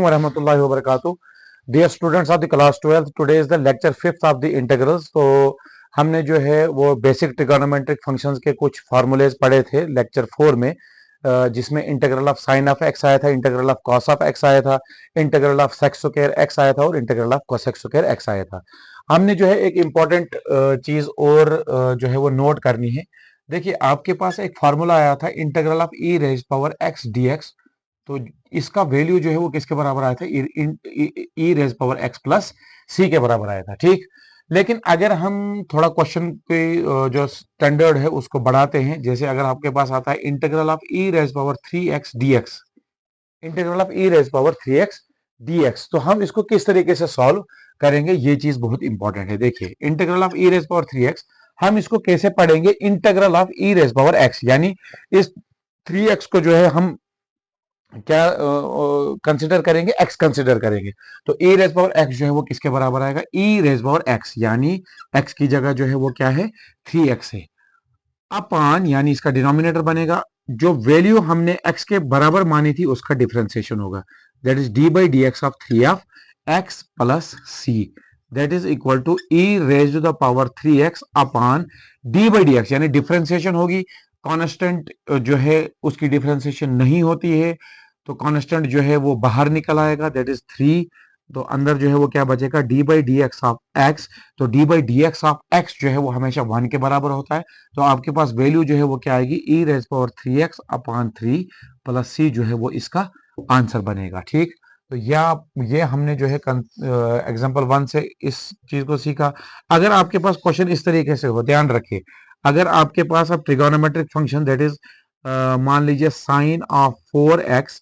warahmatullahi wabarakatuh. Dear students of the class 12th, today is the lecture 5th of the integrals. तो हमने जो है वो basic trigonometric functions के कुछ फार्मूलेज पढ़े थे लेक्चर 4 में, जिसमें integral of sine of X आया था, integral of cos of X आया था, integral of sec square X आया था और integral of cosec square X आया था। हमने जो है एक इम्पॉर्टेंट चीज और जो है वो नोट करनी है। देखिए, आपके पास एक फार्मूला आया था integral of E raise power X D X. तो इसका वैल्यू जो है वो किसके बराबर आया था? ई raise power x plus C के बराबर आया था। ठीक, लेकिन अगर हम थोड़ा क्वेश्चन पे जो स्टैंडर्ड है उसको बढ़ाते हैं, जैसे अगर आपके पास आता है integral of E raise power 3x dx, integral of E raise power 3x dx, तो हम इसको किस तरीके से सॉल्व करेंगे, ये चीज बहुत इंपॉर्टेंट है। देखिए, integral of E raise power 3x हम इसको कैसे पढ़ेंगे? Integral of E raise power x, यानी इस 3x को जो है हम क्या कंसिडर करेंगे? x कंसिडर करेंगे। तो e रेज पावर x जो है वो किसके बराबर आएगा? e रेज पावर x, यानी x की जगह जो है वो क्या है? 3x है, अपान, यानी इसका डिनोमिनेटर बनेगा, जो वैल्यू हमने x के बराबर मानी थी उसका डिफरेंशिएशन होगा, that is d by D X of 3 of x plus c, that is equal to e raise to the power 3x upon d by D X, यानी डिफरेंशिएशन होगी। कांस्टेंट जो है उसकी डिफरेंशिएशन नहीं होती है, तो कांस्टेंट जो है वो बाहर निकल आएगा, दैट इज 3। तो अंदर जो है वो क्या बचेगा? d by D X of x. तो d by D X of x जो है वो हमेशा 1 के बराबर होता है, तो आपके पास वैल्यू जो है वो क्या आएगी? e raise power 3x upon 3 plus c जो है वो इसका आंसर बनेगा। ठीक, तो ये हमने जो है एग्जांपल 1 से इस चीज को सीखा। अगर आपके पास क्वेश्चन इस तरीके से हो, ध्यान रखिए, अगर आपके पास अब ट्रिगोनोमेट्रिक फंक्शन दैट इज मान लीजिए sine of 4x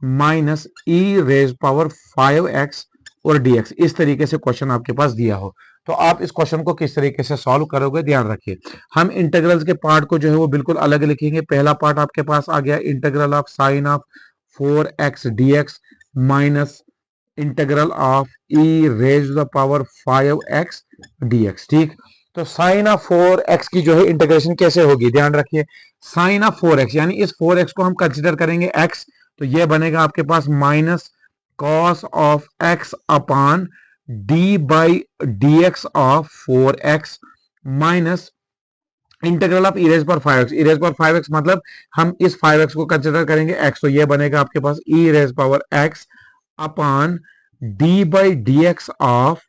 minus E raise power 5x और dx, इस तरीके से क्वेश्चन आपके पास दिया हो, तो आप इस क्वेश्चन को किस तरीके से सॉल्व करोगे? ध्यान रखिए, हम इंटीग्रल्स के पार्ट को जो है वो बिल्कुल अलग लिखेंगे। पहला पार्ट आपके पास आ गया integral of sine of 4x dx minus integral of E raise the power 5x dx। ठीक, तो साइन ऑफ 4x की जो है इंटीग्रेशन कैसे होगी? ध्यान रखिए, साइन ऑफ 4x, यानी इस 4x को हम कंसिडर करेंगे x, तो ये बनेगा आपके पास minus cos of x upon d by D X of 4x minus integral of erase पर 5x। इरेज पर 5x मतलब हम इस 5x को कंसिडर करेंगे x, तो ये बनेगा आपके पास e raise power x upon d by D X of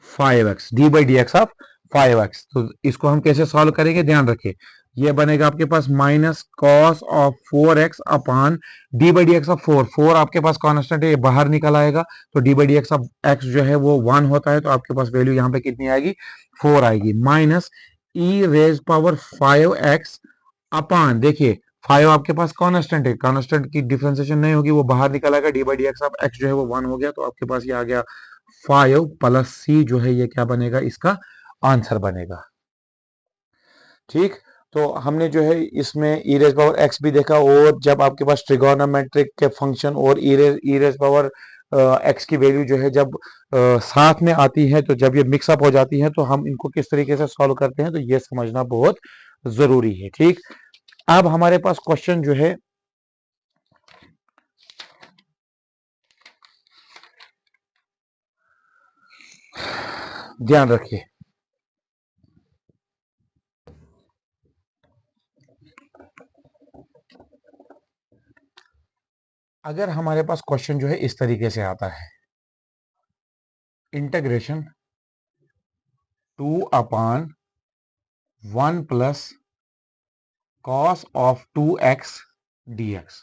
5x, d by D X of 5x। तो इसको हम कैसे सॉल्व करेंगे? ध्यान रखिए, ये बनेगा आपके पास minus cos of 4x upon D by D X of 4 आपके पास कांस्टेंट है, ये बाहर निकल आएगा, तो D by D X of x जो है वो 1 होता है, तो आपके पास वैल्यू यहाँ पे कितनी आएगी? 4 आएगी, minus E raise power 5x upon, देखिए 5 आपके पास कांस्टेंट है, कांस्टेंट की डिफरेंशिएशन नहीं होगी, वो बाहर निकल आएगा, D by D X of x जो है वो 1 हो गया, तो आपके पास ये आ गया 5 प्लस c जो है ये क्या बनेगा? इसका आंसर बनेगा। ठीक, तो हमने जो है इसमें ई रेज पावर एक्स भी देखा, और जब आपके पास ट्रिगोनोमेट्रिक के फंक्शन और ई रेज पावर एक्स की वैल्यू जो है जब साथ में आती है, तो जब ये मिक्सअप हो जाती है, तो हम इनको किस तरीके से सॉल्व करते हैं, तो ये समझना बहुत जरूरी है। ठीक, अब हमारे पास क्वेश्चन जो है ध्यान रखिए, अगर हमारे पास क्वेश्चन जो है इस तरीके से आता है, integration 2 upon 1 plus cos of 2x dx,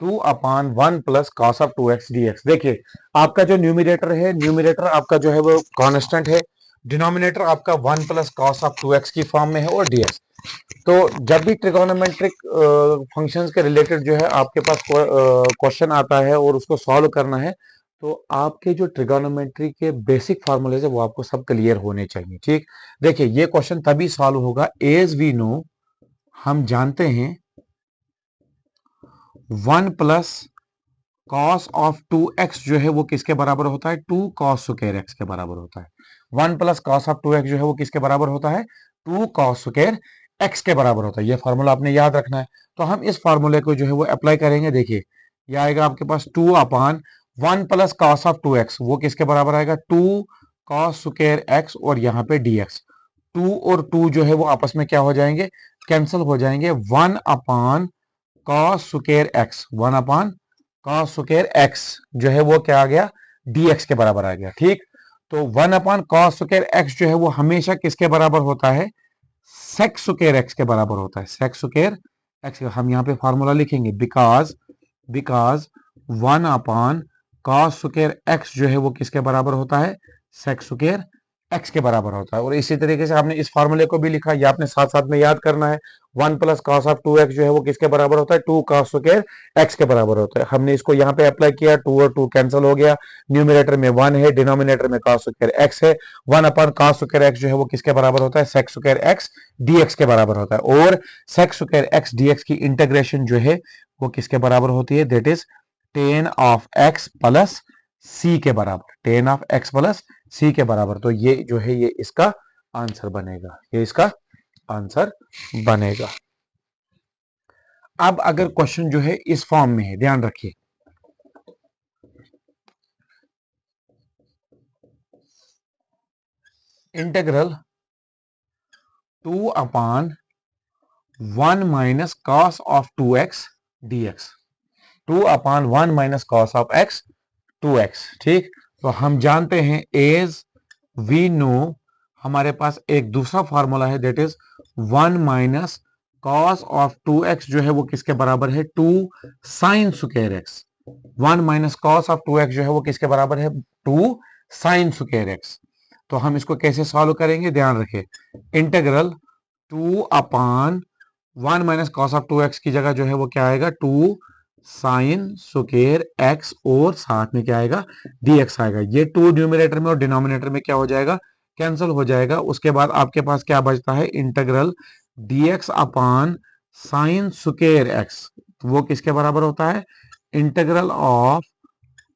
2 upon 1 plus cos of 2x dx। देखिए, आपका जो न्यूमिनेटर है, न्यूमिनेटर आपका जो है वो कांस्टेंट है, डिनोमिनेटर आपका 1 प्लस कॉस ऑफ 2x की फॉर्म में है और dx। तो जब भी ट्रिगोनोमेट्रिक फंक्शंस के रिलेटेड जो है आपके पास क्वेश्चन आता है और उसको सॉल्व करना है, तो आपके जो ट्रिगोनोमेट्री के बेसिक फार्मूलेज है वो आपको सब क्लियर होने चाहिए। ठीक, देखिए, ये क्वेश्चन तभी सॉल्व होगा एज वी नो, हम जानते हैं 1 प्लस कॉस ऑफ 2x जो है वो किसके बराबर होता है? 2 कॉस स्क्वायर x के बराबर होता है। 1 प्लस कॉस ऑफ 2x जो है वो किसके बराबर होता है? 2 कॉस स्क्वायर x के बराबर होता है। ये फार्मूला आपने याद रखना है, तो हम इस फार्मूले को जो है वो अप्लाई करेंगे। देखिए, ये आएगा आपके पास 2 upon 1 plus cos of 2x वो किसके बराबर आएगा, 2 कॉस स्क्वायर x और यहाँ पे dx। 2 और 2 जो है वो आपस में क्या हो जाएंगे, कैंसिल हो जाएंगे। 1 अपान कॉस स्क्वायर x, 1 अपान कॉस स्क्वायर x जो है वो क्या आ गया, dx के बराबर आ गया। ठीक, तो 1 अपान कॉस स्क्वायर x जो है वो हमेशा किसके बराबर होता है, सेक स्क्वायर एक्स के बराबर होता है। सेक स्क्वायर एक्स, हम यहाँ पे फॉर्मूला लिखेंगे, because 1 upon cos square x जो है वो किसके बराबर होता है, सेक स्क्वायर एक्स के बराबर होता है। और इसी तरीके से आपने इस फार्मूले को भी लिखा, ये आपने साथ साथ में याद करना है। 1 प्लस कॉस ऑफ 2x जो है वो किसके बराबर होता है, 2 कॉस स्क्वायर एक्स के बराबर होता है। हमने इसको यहाँ पे अप्लाई किया, 2 और 2 कैंसिल हो गया, न्यूमिनेटर में 1 है, डिनोमिनेटर में कॉस स्क्वायर एक्स है। 1 अपॉन कॉस स्क्वायर एक्स जो है वो किसके बराबर होता है, सेक स्क्वायर एक्स dx के बराबर होता है। और सेक स्क्वायर एक्स dx की इंटीग्रेशन जो है वो किसके बराबर होती है, that is tan of x plus C के बराबर, tan of x plus C के बराबर। तो ये जो है ये इसका आंसर बनेगा, ये इसका आंसर बनेगा। अब अगर क्वेश्चन जो है इस फॉर्म में है, ध्यान रखिए, integral 2 upon 1 minus cos of 2x dx, 2 upon 1 minus cos of x 2x। ठीक, तो हम जानते हैं एज वी नो, हमारे पास एक दूसरा फॉर्मूला है, that is 1 minus cos of 2x जो है वो किसके बराबर है, 2 sine square x. 1 minus cos of 2x जो है वो किसके बराबर है, 2 साइन स्क्वायर एक्स। तो हम इसको कैसे सॉल्व करेंगे, ध्यान रखें, integral 2 upon 1 minus cos of 2x की जगह जो है वो क्या आएगा, 2 साइन स्क्वायर एक्स और साथ में क्या आएगा, dx आएगा। ये 2 न्यूमिनेटर में और डिनोमिनेटर में क्या हो जाएगा, कैंसिल हो जाएगा। उसके बाद आपके पास क्या बचता है, integral dx upon sine square x, वो किसके बराबर होता है, integral of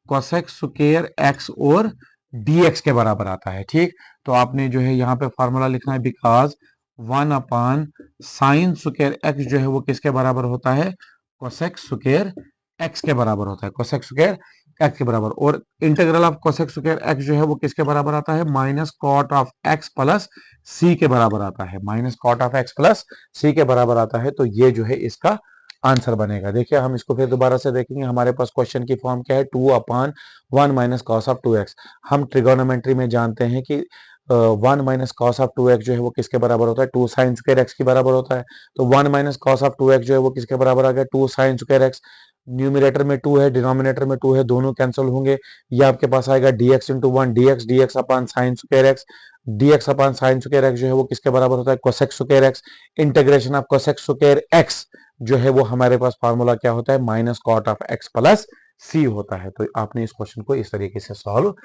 cosec square x और dx के बराबर आता है। ठीक, तो आपने जो है यहाँ पे फॉर्मूला लिखना है, because 1 upon sine square x जो है वो किसके बराबर होता है, कोसेक स्क्वायर एक्स के बराबर होता है, कोसेक स्क्वायर एक्स के बराबर। और integral of cosec square x जो है वो किसके बराबर आता है, minus cot of x plus C के बराबर आता है, minus cot of x plus C के बराबर आता है। तो ये जो है इसका आंसर बनेगा। देखिए हम इसको फिर दोबारा से देखेंगे, हमारे पास क्वेश्चन की फॉर्म क्या है, 2 अपान 1 माइनस कॉस ऑफ 2x। हम ट्रिगोनोमेट्री में जानते हैं कि 1 माइनस कॉस ऑफ 2x जो है वो किसके बराबर होता है, 2 साइन स्क्वायर एक्स के बराबर होता है। तो 1 माइनस कॉस ऑफ 2x जो है वो किसके बराबर आ गया, 2 साइन स्क्वायर एक्स। न्यूमिनेटर में 2 है, डिनोमिनेटर में 2 है, दोनों कैंसिल होंगे। ये आपके पास आएगा dx into 1 dx upon sine square x, dx upon sine square x जो है वो किसके बराबर होता है, cosec square x. Integration of cosec square x जो है वो हमारे पास फार्मूला क्या होता है, minus cot of x plus c होता है। तो आपने इस क्वेश्चन को इस तरीके से सॉल्व,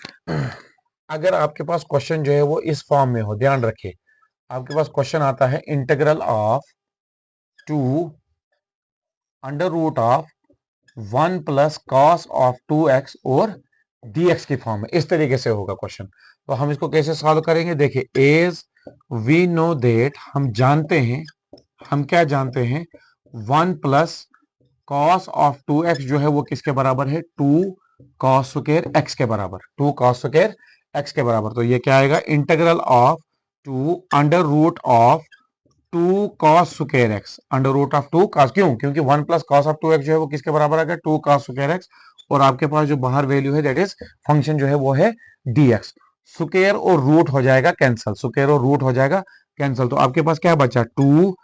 अगर आपके पास क्वेश्चन जो है वो इस फॉर्म में हो, ध्यान रखिए, आपके पास क्वेश्चन आता है integral of 2 under root of 1 plus cos of 2x और dx की फॉर्म में, इस तरीके से होगा क्वेश्चन। तो हम इसको कैसे सॉल्व करेंगे, देखिए, एज वी नो दैट, हम जानते हैं, हम क्या जानते हैं, 1 प्लस कॉस ऑफ 2x जो है वो किसके बराबर है, 2 कॉस स्क्वायर x के बराबर, 2 कॉस स्क्वायर x के बराबर। तो ये क्या आएगा, integral of 2 under root of 2 cos square X, under root of 2 cos, क्यों, क्योंकि 1 प्लस कॉस ऑफ 2x जो है वो किसके बराबर आ गया, 2 कॉस स्क्वायर एक्स। और आपके पास जो बाहर वैल्यू है, दैट इज फंक्शन जो है वो है dx। स्क्वायर और रूट हो जाएगा कैंसिल, स्क्वायर और रूट हो जाएगा कैंसिल। तो आपके पास क्या बचा, 2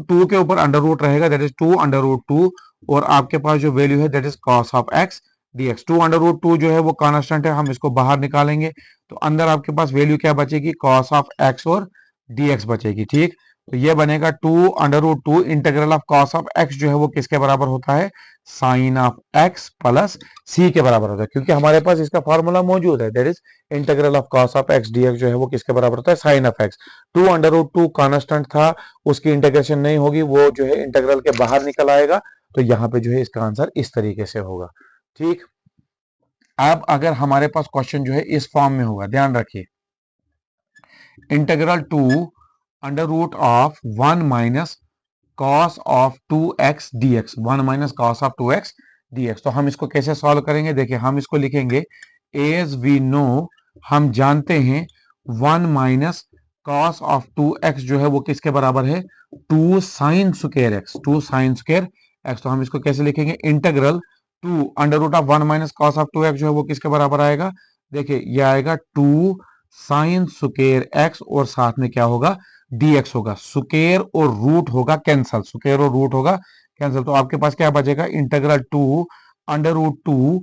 2 के ऊपर अंडर रूट रहेगा, दैट इज 2 अंडर रूट 2। और आपके पास जो वैल्यू है, that is cos of x dx। 2 under root 2 जो है वो कांस्टेंट है, हम इसको बाहर निकालेंगे तो अंदर आपके पास वैल्यू क्या बचेगी, कॉस ऑफ एक्स और dx बचेगी। ठीक, तो ये बनेगा 2 under root 2 integral of cos of x जो है वो किसके बराबर होता है, sine of x plus C के बराबर होता है, क्योंकि हमारे पास इसका फॉर्मूला मौजूद है, that is integral of cos of x dx जो है वो किसके बराबर होता है, sine of X. 2 under root 2 constant था, उसकी इंटीग्रेशन नहीं होगी, वो जो है इंटीग्रल के बाहर निकल आएगा। तो यहाँ पे जो है इसका आंसर इस तरीके से होगा। ठीक, अब अगर हमारे पास क्वेश्चन जो है इस फॉर्म में होगा, ध्यान रखिए, integral 2 under root of 1 minus cos of 2x dx, 1 minus cos of 2x dx। तो हम इसको कैसे सॉल्व करेंगे, देखिए हम इसको लिखेंगे एज वी नो, हम जानते हैं 1 माइनस कॉस ऑफ 2x जो है वो किसके बराबर है, 2 sine square X, 2 sine square X. तो हम इसको कैसे लिखेंगे, integral 2 under root of 1 minus cos of 2x जो है वो किसके बराबर आएगा, देखिए ये आएगा 2 साइन स्क्वायर एक्स और साथ में क्या होगा, dx होगा, स्क्वायर और रूट होगा कैंसल, स्क्वायर और रूट होगा कैंसिल। तो आपके पास क्या बचेगा, integral 2 under root 2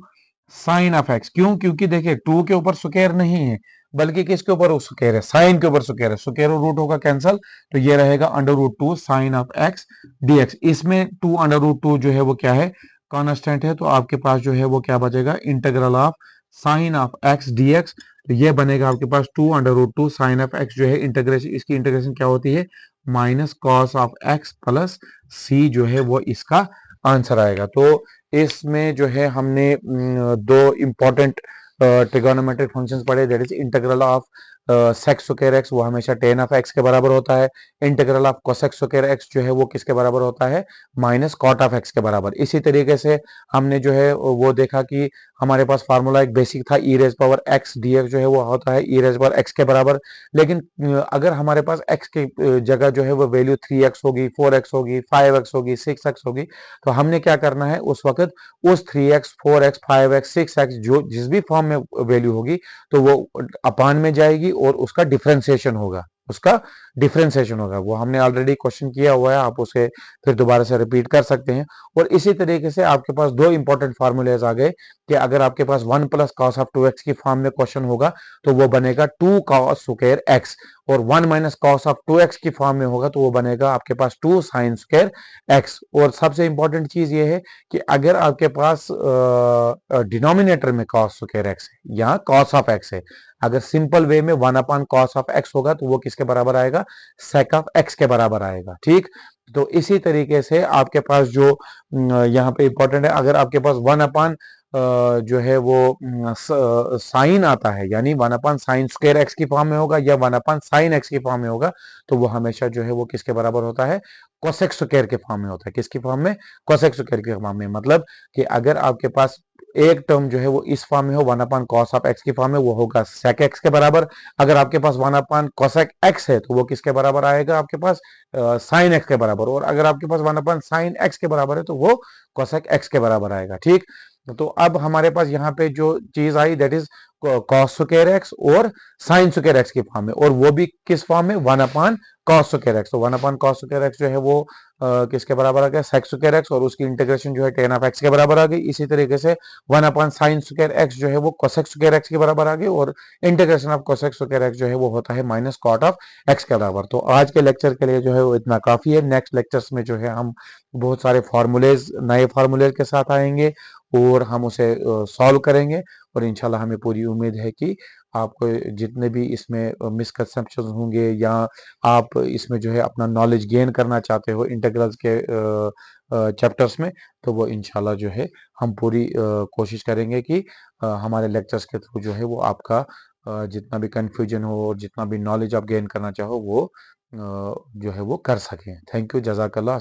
sine of x. क्यों, क्योंकि देखिए 2 के ऊपर स्क्वायर नहीं है, बल्कि किसके ऊपर स्क्वायर है, साइन के ऊपर स्क्वायर है, स्क्वायर और रूट होगा कैंसल। तो ये रहेगा under root 2 sine of x dx। इसमें 2 अंडर रूट 2 जो है वो क्या है, कांस्टेंट है। तो आपके पास जो है वो क्या बचेगा, integral of sine of x dx। तो ये बनेगा आपके पास 2 under root 2 sine of x जो है इंटीग्रेशन, इसकी इंटीग्रेशन क्या होती है, minus cos of x plus c जो है वो इसका आंसर आएगा। तो इसमें जो है हमने दो इंपॉर्टेंट ट्रिगोनोमेट्रिक फंक्शंस पढ़े, that is integral of sec square x, वो हमेशा टेन ऑफ एक्स के बराबर होता है। Integral of cosec square x जो है वो किसके बराबर होता है, माइनस कॉट ऑफ एक्स के बराबर। इसी तरीके से हमने जो है वो देखा कि हमारे पास फार्मूला एक बेसिक था, ई रेज पावर एक्स dx जो है वो होता है ई रेज पावर एक्स के बराबर। लेकिन अगर हमारे पास एक्स की जगह जो है वो वैल्यू 3x होगी, 4x होगी, 5x होगी, 6x होगी, तो हमने क्या करना है उस वक्त, उस 3x 4x 5x 6x जो जिस भी फॉर्म में वैल्यू होगी तो वो अपान में जाएगी और उसका डिफरेंशिएशन होगा, उसका डिफरेंशिएशन होगा। वो हमने ऑलरेडी क्वेश्चन किया हुआ है, आप उसे फिर दोबारा से रिपीट कर सकते हैं। और इसी तरीके से आपके पास दो इंपॉर्टेंट फार्मूलेज आ गए कि अगर आपके पास 1 प्लस कॉस ऑफ 2x की फॉर्म में क्वेश्चन होगा तो वो बनेगा 2 कॉस स्क्वायर एक्स, और 1 माइनस कॉस ऑफ 2x की फॉर्म में होगा तो वो बनेगा आपके पास 2 साइन स्क्वायर एक्स। और सबसे इंपॉर्टेंट चीज ये है कि अगर आपके पास डिनोमिनेटर में कॉस स्क्वायर एक्स है, यहाँ कॉस ऑफ एक्स है, अगर सिंपल वे में 1 अपॉन कॉस ऑफ एक्स होगा तो वो किसके बराबर आएगा, सेक ऑफ एक्स के बराबर आएगा। ठीक, तो इसी तरीके से आपके पास जो यहाँ पे इंपॉर्टेंट है, अगर आपके पास 1 अपॉन जो है वो साइन आता है, यानी 1 अपॉन साइन स्क्वायर एक्स की फॉर्म में होगा या 1 अपॉन साइन एक्स की फॉर्म में होगा, तो वो हमेशा जो है वो किसके बराबर होता है, कोसेक स्क्वायर के फॉर्म में होता है। किसकी फॉर्म में, कोसेक स्क्वायर के फॉर्म में। मतलब कि अगर आपके पास एक टर्म जो है वो इस फॉर्म में हो, 1 अपॉन कॉस ऑफ एक्स की फॉर्म में, वो होगा सेक एक्स के बराबर। अगर आपके पास 1 अपॉन कोसेक एक्स है तो वो किसके बराबर आएगा, आपके पास साइन एक्स के बराबर। और अगर आपके पास 1 अपॉन साइन एक्स के बराबर है तो वो कोसेक एक्स के बराबर आएगा। ठीक, तो अब हमारे पास यहाँ पे जो चीज आई that is cos square x और साइन स्क्वायर एक्स की फॉर्म में, और वो भी किस फॉर्म में, 1 अपॉन कॉस स्क्वायर एक्स। तो 1 अपॉन कॉस स्क्वायर एक्स जो है वो किसके बराबर आ गया, सेक स्क्वायर एक्स, और उसकी इंटीग्रेशन जो है टेन ऑफ एक्स के बराबर आ गई। इसी तरीके से 1 अपॉन साइन स्क्वायर एक्स जो है वो कोसेक स्क्वायर एक्स के बराबर आ गई, और integration of cosec square x जो है वो होता है माइनस कॉट ऑफ एक्स के बराबर। तो आज के लेक्चर के लिए जो है वो इतना काफी है। नेक्स्ट लेक्चर्स में जो है हम बहुत सारे फार्मूलेज, नए फार्मूलेज के साथ आएंगे और हम उसे सॉल्व करेंगे। और इंशाल्लाह हमें पूरी उम्मीद है कि आपको जितने भी इसमें मिसकंसेप्शन होंगे या आप इसमें जो है अपना नॉलेज गेन करना चाहते हो इंटीग्रल्स के चैप्टर्स में, तो वो इंशाल्लाह जो है हम पूरी कोशिश करेंगे कि हमारे लेक्चर्स के थ्रू जो है वो आपका जितना भी कंफ्यूजन हो और जितना भी नॉलेज आप गेन करना चाहो वो जो है वो कर सकें। थैंक यू, जज़ाकल्लाह।